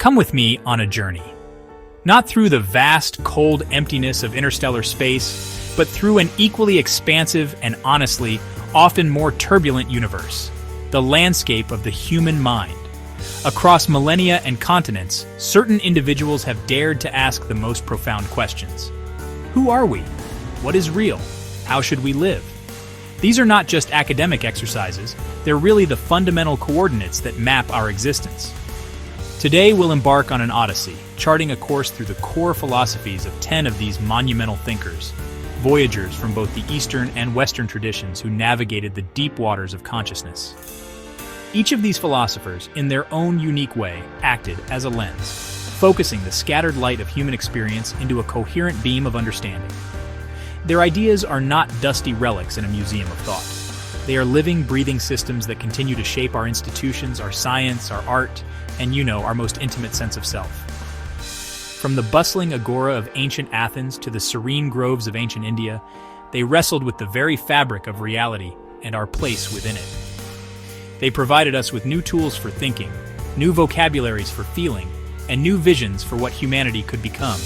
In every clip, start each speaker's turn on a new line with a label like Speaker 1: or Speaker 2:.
Speaker 1: Come with me on a journey. Not through the vast, cold emptiness of interstellar space, but through an equally expansive and honestly, often more turbulent universe, the landscape of the human mind. Across millennia and continents, certain individuals have dared to ask the most profound questions. Who are we? What is real? How should we live? These are not just academic exercises, they're really the fundamental coordinates that map our existence. Today we'll embark on an odyssey, charting a course through the core philosophies of 10 of these monumental thinkers, voyagers from both the Eastern and Western traditions who navigated the deep waters of consciousness. Each of these philosophers, in their own unique way, acted as a lens, focusing the scattered light of human experience into a coherent beam of understanding. Their ideas are not dusty relics in a museum of thought. They are living, breathing systems that continue to shape our institutions, our science, our art, and our most intimate sense of self. From the bustling agora of ancient Athens to the serene groves of ancient India, they wrestled with the very fabric of reality and our place within it. They provided us with new tools for thinking, new vocabularies for feeling, and new visions for what humanity could become.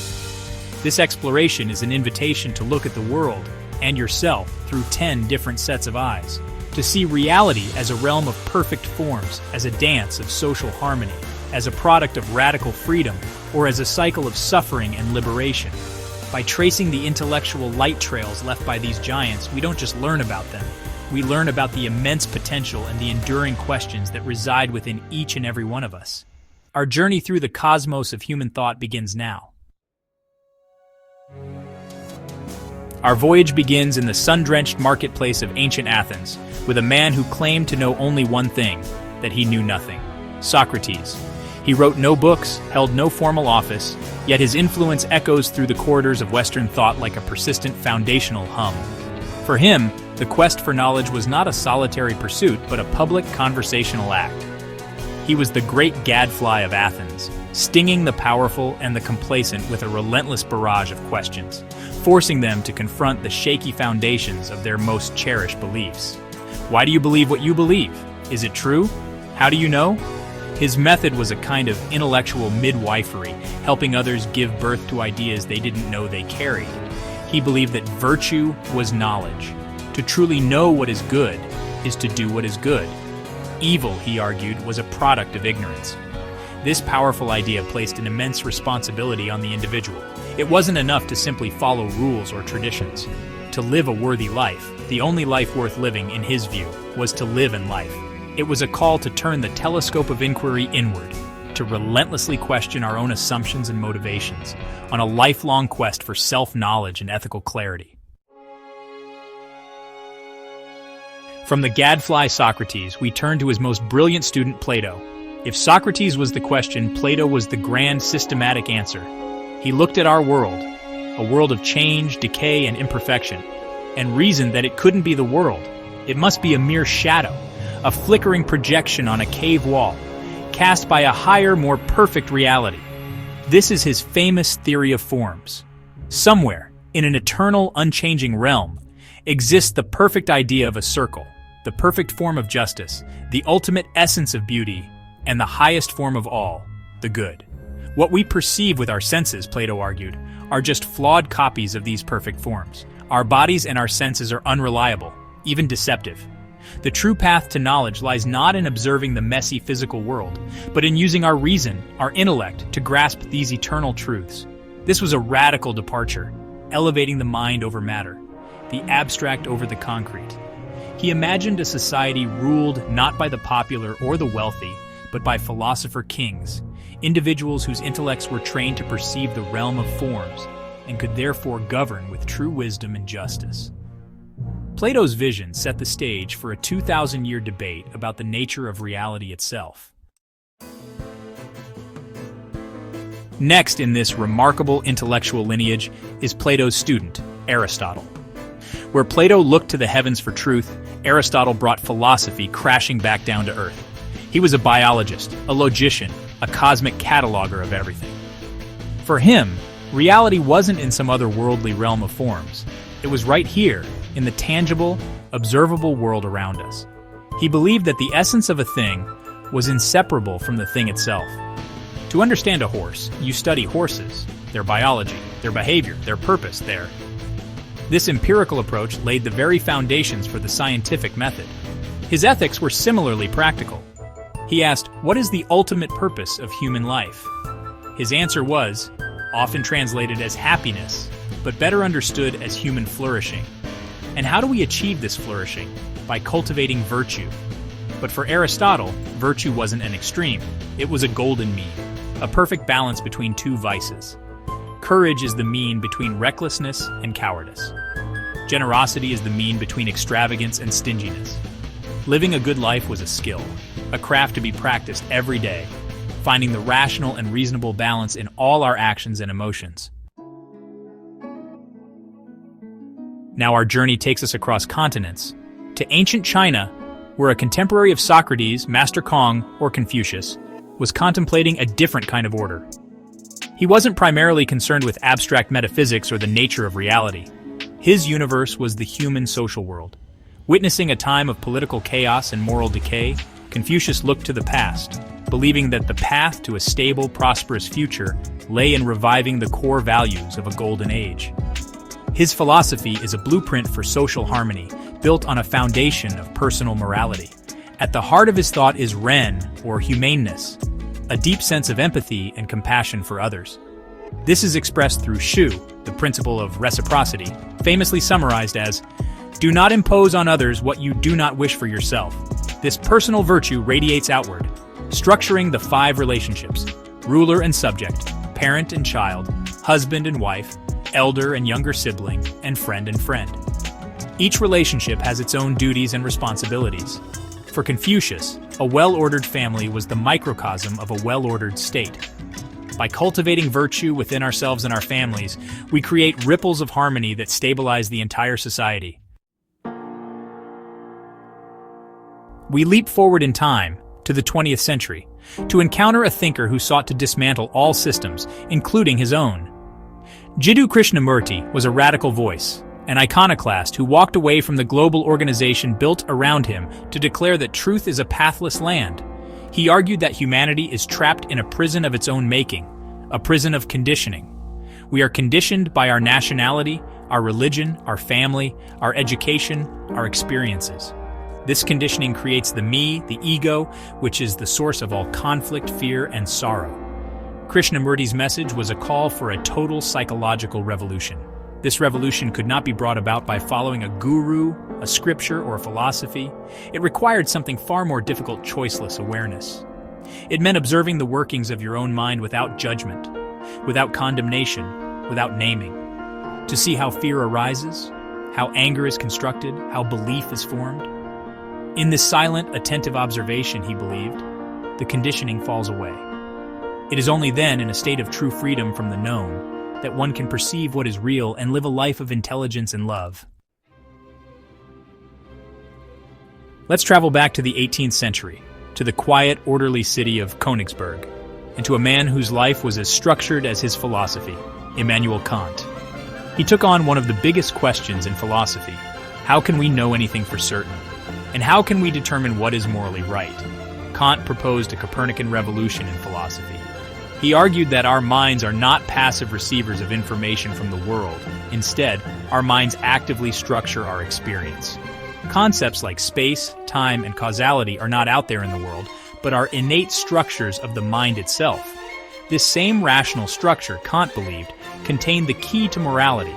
Speaker 1: This exploration is an invitation to look at the world and yourself through 10 different sets of eyes, to see reality as a realm of perfect forms, as a dance of social harmony, as a product of radical freedom, or as a cycle of suffering and liberation. By tracing the intellectual light trails left by these giants, we don't just learn about them. We learn about the immense potential and the enduring questions that reside within each and every one of us. Our journey through the cosmos of human thought begins now. Our voyage begins in the sun-drenched marketplace of ancient Athens, with a man who claimed to know only one thing, that he knew nothing: Socrates. He wrote no books, held no formal office, yet his influence echoes through the corridors of Western thought like a persistent foundational hum. For him, the quest for knowledge was not a solitary pursuit, but a public conversational act. He was the great gadfly of Athens, stinging the powerful and the complacent with a relentless barrage of questions, forcing them to confront the shaky foundations of their most cherished beliefs. Why do you believe what you believe? Is it true? How do you know? His method was a kind of intellectual midwifery, helping others give birth to ideas they didn't know they carried. He believed that virtue was knowledge. To truly know what is good is to do what is good. Evil, he argued, was a product of ignorance. This powerful idea placed an immense responsibility on the individual. It wasn't enough to simply follow rules or traditions. To live a worthy life, the only life worth living, in his view, was to live in life. It was a call to turn the telescope of inquiry inward, to relentlessly question our own assumptions and motivations, on a lifelong quest for self-knowledge and ethical clarity. From the gadfly Socrates, we turn to his most brilliant student, Plato. If Socrates was the question, Plato was the grand systematic answer. He looked at our world, a world of change, decay, and imperfection, and reasoned that it couldn't be the world. It must be a mere shadow, a flickering projection on a cave wall, cast by a higher, more perfect reality. This is his famous theory of forms. Somewhere, in an eternal, unchanging realm, exists the perfect idea of a circle, the perfect form of justice, the ultimate essence of beauty, and the highest form of all, the good. What we perceive with our senses, Plato argued, are just flawed copies of these perfect forms. Our bodies and our senses are unreliable, even deceptive. The true path to knowledge lies not in observing the messy physical world, but in using our reason, our intellect, to grasp these eternal truths. This was a radical departure, elevating the mind over matter, the abstract over the concrete. He imagined a society ruled not by the popular or the wealthy, but by philosopher kings, individuals whose intellects were trained to perceive the realm of forms and could therefore govern with true wisdom and justice. Plato's vision set the stage for a 2,000-year debate about the nature of reality itself. Next in this remarkable intellectual lineage is Plato's student, Aristotle. Where Plato looked to the heavens for truth, Aristotle brought philosophy crashing back down to earth. He was a biologist, a logician, a cosmic cataloger of everything. For him, reality wasn't in some other worldly realm of forms. It was right here, in the tangible, observable world around us. He believed that the essence of a thing was inseparable from the thing itself. To understand a horse, you study horses, their biology, their behavior, their purpose, This empirical approach laid the very foundations for the scientific method. His ethics were similarly practical. He asked, what is the ultimate purpose of human life? His answer was, often translated as happiness, but better understood as human flourishing. And how do we achieve this flourishing? By cultivating virtue. But for Aristotle, virtue wasn't an extreme. It was a golden mean, a perfect balance between two vices. Courage is the mean between recklessness and cowardice. Generosity is the mean between extravagance and stinginess. Living a good life was a skill, a craft to be practiced every day, finding the rational and reasonable balance in all our actions and emotions. Now our journey takes us across continents, to ancient China, where a contemporary of Socrates, Master Kong, or Confucius, was contemplating a different kind of order. He wasn't primarily concerned with abstract metaphysics or the nature of reality. His universe was the human social world. Witnessing a time of political chaos and moral decay, Confucius looked to the past, believing that the path to a stable, prosperous future lay in reviving the core values of a golden age. His philosophy is a blueprint for social harmony, built on a foundation of personal morality. At the heart of his thought is Ren, or humaneness, a deep sense of empathy and compassion for others. This is expressed through Shu, the principle of reciprocity, famously summarized as, "Do not impose on others what you do not wish for yourself." This personal virtue radiates outward, structuring the 5 relationships: ruler and subject, parent and child, husband and wife, elder and younger sibling, and friend and friend. Each relationship has its own duties and responsibilities. For Confucius, a well-ordered family was the microcosm of a well-ordered state. By cultivating virtue within ourselves and our families, we create ripples of harmony that stabilize the entire society. We leap forward in time to the 20th century to encounter a thinker who sought to dismantle all systems, including his own. Jiddu Krishnamurti was a radical voice, an iconoclast who walked away from the global organization built around him to declare that truth is a pathless land. He argued that humanity is trapped in a prison of its own making, a prison of conditioning. We are conditioned by our nationality, our religion, our family, our education, our experiences. This conditioning creates the me, the ego, which is the source of all conflict, fear, and sorrow. Krishnamurti's message was a call for a total psychological revolution. This revolution could not be brought about by following a guru, a scripture, or a philosophy. It required something far more difficult: choiceless awareness. It meant observing the workings of your own mind without judgment, without condemnation, without naming. To see how fear arises, how anger is constructed, how belief is formed. In this silent, attentive observation, he believed, the conditioning falls away. It is only then, in a state of true freedom from the known, that one can perceive what is real and live a life of intelligence and love. Let's travel back to the 18th century, to the quiet, orderly city of Königsberg, and to a man whose life was as structured as his philosophy, Immanuel Kant. He took on one of the biggest questions in philosophy: how can we know anything for certain? And how can we determine what is morally right? Kant proposed a Copernican revolution in philosophy. He argued that our minds are not passive receivers of information from the world. Instead, our minds actively structure our experience. Concepts like space, time, and causality are not out there in the world, but are innate structures of the mind itself. This same rational structure, Kant believed, contained the key to morality.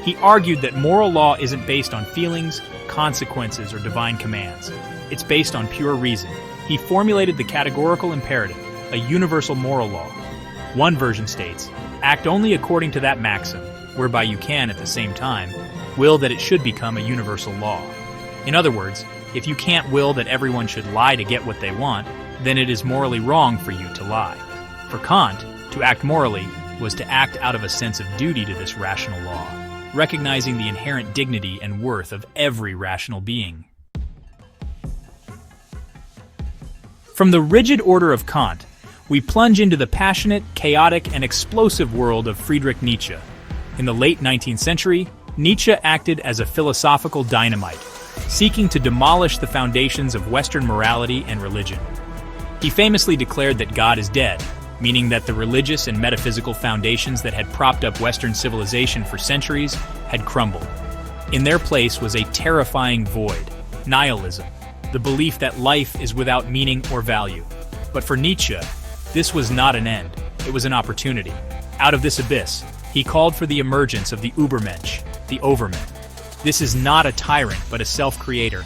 Speaker 1: He argued that moral law isn't based on feelings, consequences, or divine commands. It's based on pure reason. He formulated the categorical imperative, a universal moral law. One version states, act only according to that maxim, whereby you can, at the same time, will that it should become a universal law. In other words, if you can't will that everyone should lie to get what they want, then it is morally wrong for you to lie. For Kant, to act morally was to act out of a sense of duty to this rational law, recognizing the inherent dignity and worth of every rational being. From the rigid order of Kant, we plunge into the passionate, chaotic, and explosive world of Friedrich Nietzsche. In the late 19th century, Nietzsche acted as a philosophical dynamite, seeking to demolish the foundations of Western morality and religion. He famously declared that God is dead, meaning that the religious and metaphysical foundations that had propped up Western civilization for centuries had crumbled. In their place was a terrifying void, nihilism, the belief that life is without meaning or value. But for Nietzsche, this was not an end, it was an opportunity. Out of this abyss, he called for the emergence of the Übermensch, the Overman. This is not a tyrant, but a self-creator,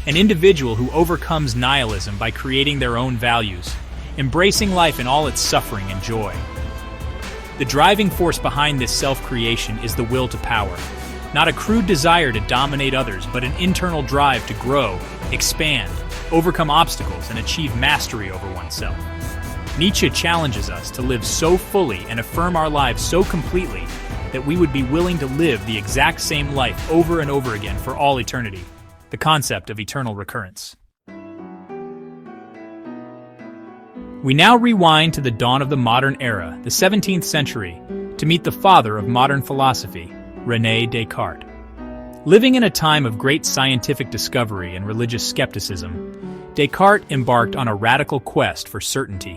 Speaker 1: an individual who overcomes nihilism by creating their own values, embracing life in all its suffering and joy. The driving force behind this self-creation is the will to power, not a crude desire to dominate others, but an internal drive to grow, expand, overcome obstacles, and achieve mastery over oneself. Nietzsche challenges us to live so fully and affirm our lives so completely that we would be willing to live the exact same life over and over again for all eternity, the concept of eternal recurrence. We now rewind to the dawn of the modern era, the 17th century, to meet the father of modern philosophy, René Descartes. Living in a time of great scientific discovery and religious skepticism, Descartes embarked on a radical quest for certainty.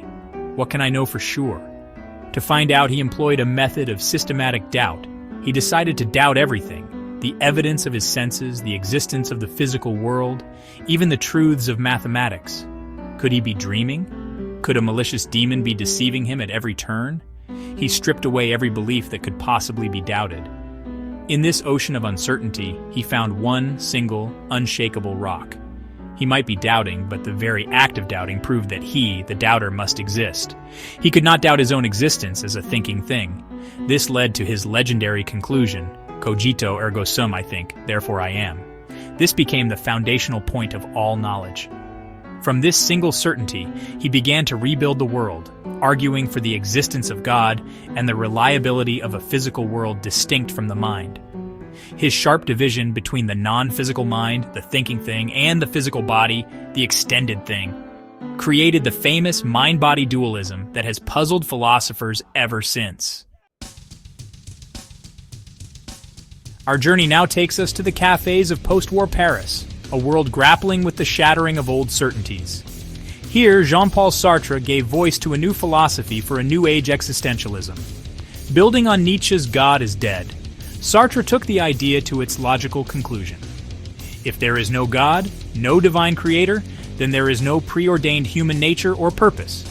Speaker 1: What can I know for sure? To find out, he employed a method of systematic doubt. He decided to doubt everything, the evidence of his senses, the existence of the physical world, even the truths of mathematics. Could he be dreaming? Could a malicious demon be deceiving him at every turn? He stripped away every belief that could possibly be doubted. In this ocean of uncertainty, he found one single, unshakable rock. He might be doubting, but the very act of doubting proved that he, the doubter, must exist. He could not doubt his own existence as a thinking thing. This led to his legendary conclusion, cogito ergo sum, I think, therefore I am. This became the foundational point of all knowledge. From this single certainty, he began to rebuild the world, arguing for the existence of God and the reliability of a physical world distinct from the mind. His sharp division between the non-physical mind, the thinking thing, and the physical body, the extended thing, created the famous mind-body dualism that has puzzled philosophers ever since. Our journey now takes us to the cafes of post-war Paris, a world grappling with the shattering of old certainties. Here, Jean-Paul Sartre gave voice to a new philosophy for a new age existentialism. Building on Nietzsche's God is dead, Sartre took the idea to its logical conclusion. If there is no God, no divine creator, then there is no preordained human nature or purpose.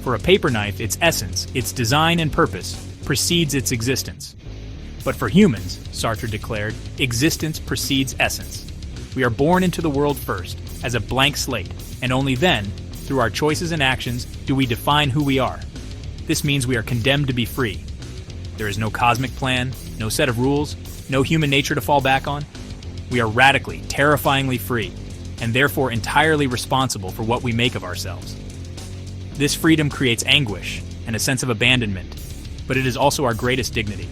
Speaker 1: For a paper knife, its essence, its design and purpose, precedes its existence. But for humans, Sartre declared, existence precedes essence. We are born into the world first, as a blank slate, and only then, through our choices and actions, do we define who we are. This means we are condemned to be free. There is no cosmic plan, no set of rules, no human nature to fall back on. We are radically, terrifyingly free, and therefore entirely responsible for what we make of ourselves. This freedom creates anguish and a sense of abandonment, but it is also our greatest dignity.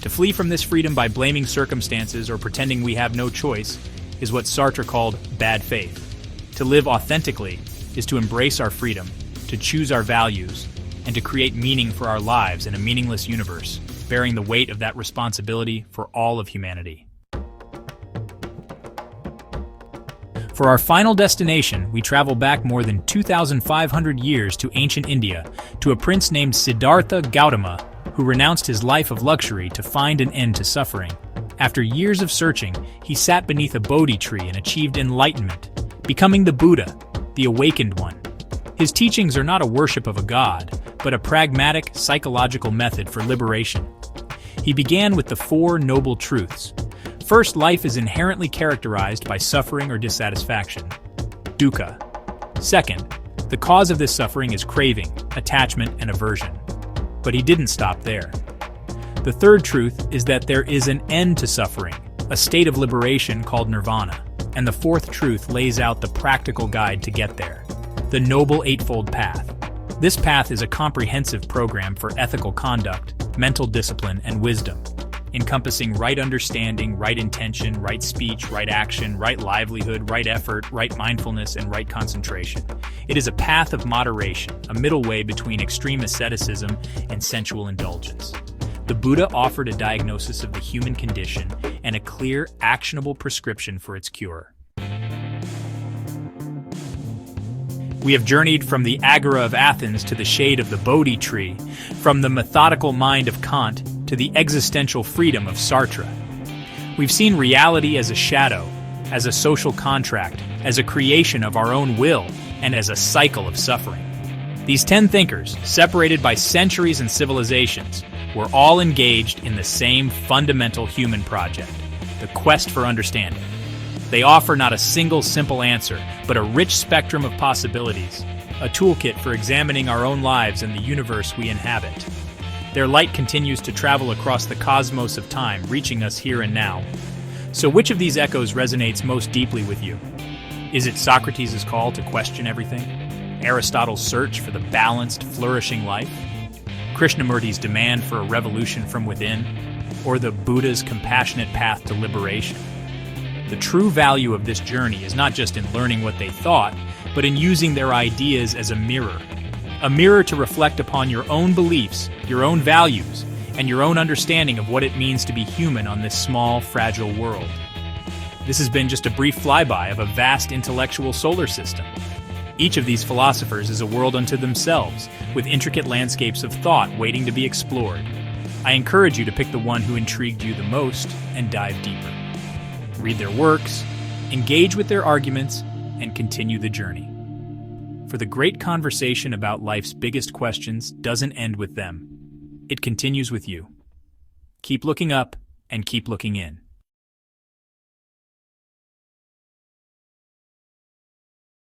Speaker 1: To flee from this freedom by blaming circumstances or pretending we have no choice is what Sartre called bad faith. To live authentically is to embrace our freedom, to choose our values, and to create meaning for our lives in a meaningless universe, bearing the weight of that responsibility for all of humanity. For our final destination, we travel back more than 2,500 years to ancient India, to a prince named Siddhartha Gautama, who renounced his life of luxury to find an end to suffering. After years of searching, he sat beneath a Bodhi tree and achieved enlightenment, becoming the Buddha, the awakened one. His teachings are not a worship of a god, but a pragmatic, psychological method for liberation. He began with the Four Noble Truths. First, life is inherently characterized by suffering or dissatisfaction, dukkha. Second, the cause of this suffering is craving, attachment, and aversion. But he didn't stop there. The third truth is that there is an end to suffering, a state of liberation called nirvana. And the fourth truth lays out the practical guide to get there, the Noble Eightfold Path. This path is a comprehensive program for ethical conduct, mental discipline, and wisdom, encompassing right understanding, right intention, right speech, right action, right livelihood, right effort, right mindfulness, and right concentration. It is a path of moderation, a middle way between extreme asceticism and sensual indulgence. The Buddha offered a diagnosis of the human condition and a clear, actionable prescription for its cure. We have journeyed from the Agora of Athens to the shade of the Bodhi tree, from the methodical mind of Kant to the existential freedom of Sartre. We've seen reality as a shadow, as a social contract, as a creation of our own will, and as a cycle of suffering. These 10 thinkers, separated by centuries and civilizations, were all engaged in the same fundamental human project, the quest for understanding. They offer not a single simple answer, but a rich spectrum of possibilities, a toolkit for examining our own lives and the universe we inhabit. Their light continues to travel across the cosmos of time, reaching us here and now. So which of these echoes resonates most deeply with you? Is it Socrates' call to question everything? Aristotle's search for the balanced, flourishing life? Krishnamurti's demand for a revolution from within? Or the Buddha's compassionate path to liberation? The true value of this journey is not just in learning what they thought, but in using their ideas as a mirror to reflect upon your own beliefs, your own values, and your own understanding of what it means to be human on this small, fragile world. This has been just a brief flyby of a vast intellectual solar system. Each of these philosophers is a world unto themselves, with intricate landscapes of thought waiting to be explored. I encourage you to pick the one who intrigued you the most and dive deeper. Read their works, engage with their arguments, and continue the journey. For the great conversation about life's biggest questions doesn't end with them. It continues with you. Keep looking up and keep looking in.